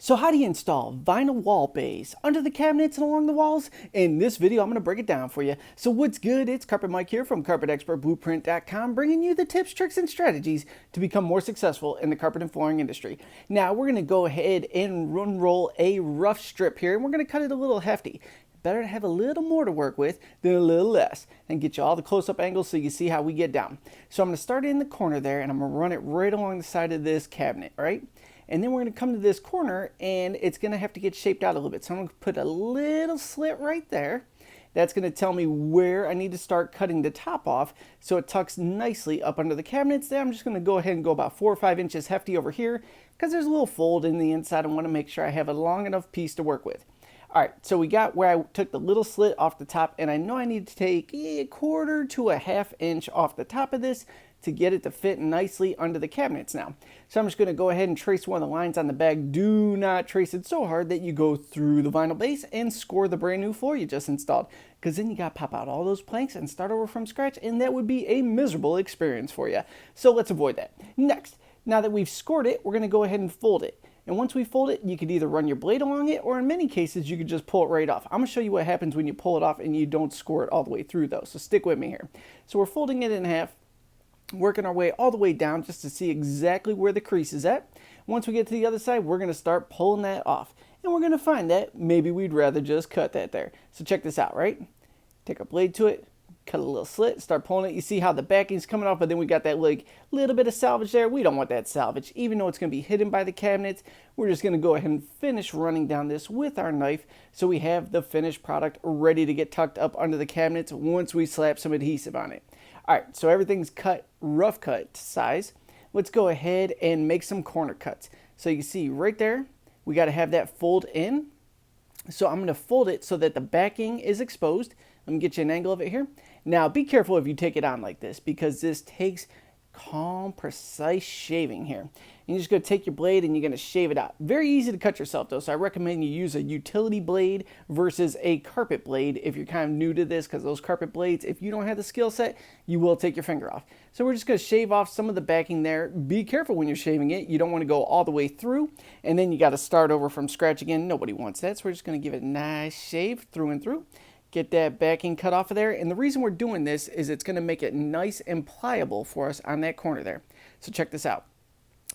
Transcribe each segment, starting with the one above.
So how do you install vinyl wall bays under the cabinets and along the walls? In this video, I'm going to break it down for you. So what's good? It's Carpet Mike here from CarpetExpertBlueprint.com, bringing you the tips, tricks, and strategies to become more successful in the carpet and flooring industry. Now we're going to go ahead and unroll a rough strip here, and we're going to cut it a little hefty. Better to have a little more to work with than a little less, and get you all the close-up angles so you see how we get down. So I'm going to start in the corner there, and I'm going to run it right along the side of this cabinet, right? And then we're going to come to this corner, and it's going to have to get shaped out a little bit. So I'm going to put a little slit right there. That's going to tell me where I need to start cutting the top off so it tucks nicely up under the cabinets. Then I'm just going to go ahead and go about 4 or 5 inches hefty over here because there's a little fold in the inside. I want to make sure I have a long enough piece to work with. All right, so we got where I took the little slit off the top, and I know I need to take a 1/4 to a 1/2 inch off the top of this to get it to fit nicely under the cabinets now. So I'm just going to go ahead and trace one of the lines on the bag. Do not trace it so hard that you go through the vinyl base and score the brand new floor you just installed, because then you got to pop out all those planks and start over from scratch, and that would be a miserable experience for you. So let's avoid that. Next, now that we've scored it, we're going to go ahead and fold it. And once we fold it, you could either run your blade along it, or in many cases, you could just pull it right off. I'm going to show you what happens when you pull it off and you don't score it all the way through though. So stick with me here. So we're folding it in half, working our way all the way down just to see exactly where the crease is at. Once we get to the other side, we're going to start pulling that off. And we're going to find that maybe we'd rather just cut that there. So check this out, right? Take our blade to it, cut a little slit, start pulling it. You see how the backing's coming off, but then we got that like little bit of salvage there. We don't want that salvage. Even though it's going to be hidden by the cabinets, we're just going to go ahead and finish running down this with our knife so we have the finished product ready to get tucked up under the cabinets once we slap some adhesive on it. All right, so everything's cut, rough cut size. Let's go ahead and make some corner cuts. So you see right there, we got to have that fold in. So I'm going to fold it so that the backing is exposed. Let me get you an angle of it here. Now be careful if you take it on like this, because this takes calm, precise shaving here. You're just going to take your blade and you're going to shave it out. Very easy to cut yourself though, so I recommend you use a utility blade versus a carpet blade if you're kind of new to this, because those carpet blades, if you don't have the skill set, you will take your finger off. So we're just going to shave off some of the backing there. Be careful when you're shaving it. You don't want to go all the way through, and then you got to start over from scratch again. Nobody wants that, so we're just going to give it a nice shave through and through. Get that backing cut off of there, and the reason we're doing this is it's going to make it nice and pliable for us on that corner there. So check this out.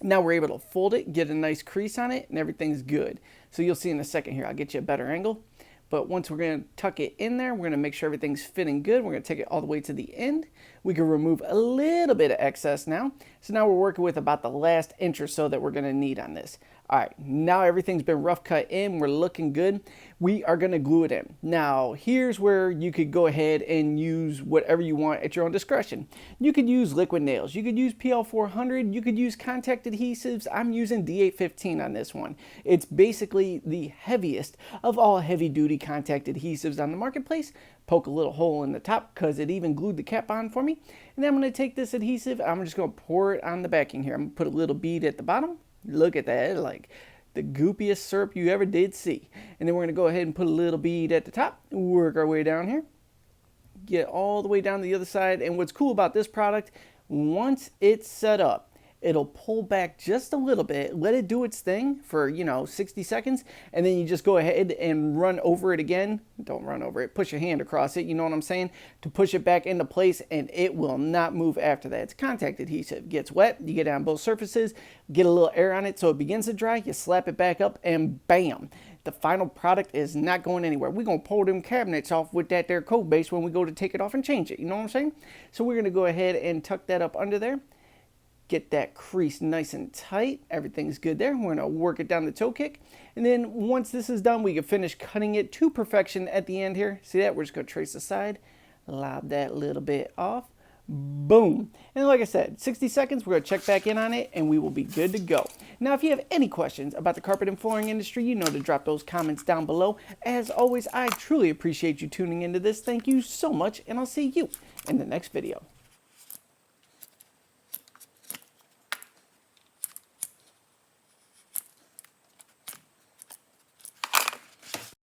Now we're able to fold it, get a nice crease on it, and everything's good. So you'll see in a second here, I'll get you a better angle. But once we're going to tuck it in there, we're going to make sure everything's fitting good. We're going to take it all the way to the end. We can remove a little bit of excess now. So now we're working with about the last inch or so that we're going to need on this. All right, now everything's been rough cut in. We're looking good. We are going to glue it in. Now, here's where you could go ahead and use whatever you want at your own discretion. You could use liquid nails. You could use PL400. You could use contact adhesives. I'm using D815 on this one. It's basically the heaviest of all heavy-duty contact adhesives on the marketplace. Poke a little hole in the top because it even glued the cap on for me. And then I'm going to take this adhesive. I'm just going to pour it on the backing here. I'm going to put a little bead at the bottom. Look at that, like the goopiest syrup you ever did see. And then we're going to go ahead and put a little bead at the top, work our way down here, get all the way down to the other side. And what's cool about this product, once it's set up, it'll pull back just a little bit, let it do its thing for, 60 seconds, and then you just go ahead and run over it again. Don't run over it, push your hand across it, you know what I'm saying, to push it back into place, and it will not move after that. It's contact adhesive. It gets wet, you get it on both surfaces, get a little air on it so it begins to dry, you slap it back up, and bam! The final product is not going anywhere. We're going to pull them cabinets off with that there code base when we go to take it off and change it, you know what I'm saying? So we're going to go ahead and tuck that up under there. Get that crease nice and tight. Everything's good there. We're going to work it down the toe kick. And then once this is done, we can finish cutting it to perfection at the end here. See that? We're just going to trace the side, lob that little bit off. Boom. And like I said, 60 seconds, we're going to check back in on it, and we will be good to go. Now, if you have any questions about the carpet and flooring industry, you know to drop those comments down below. As always, I truly appreciate you tuning into this. Thank you so much, and I'll see you in the next video.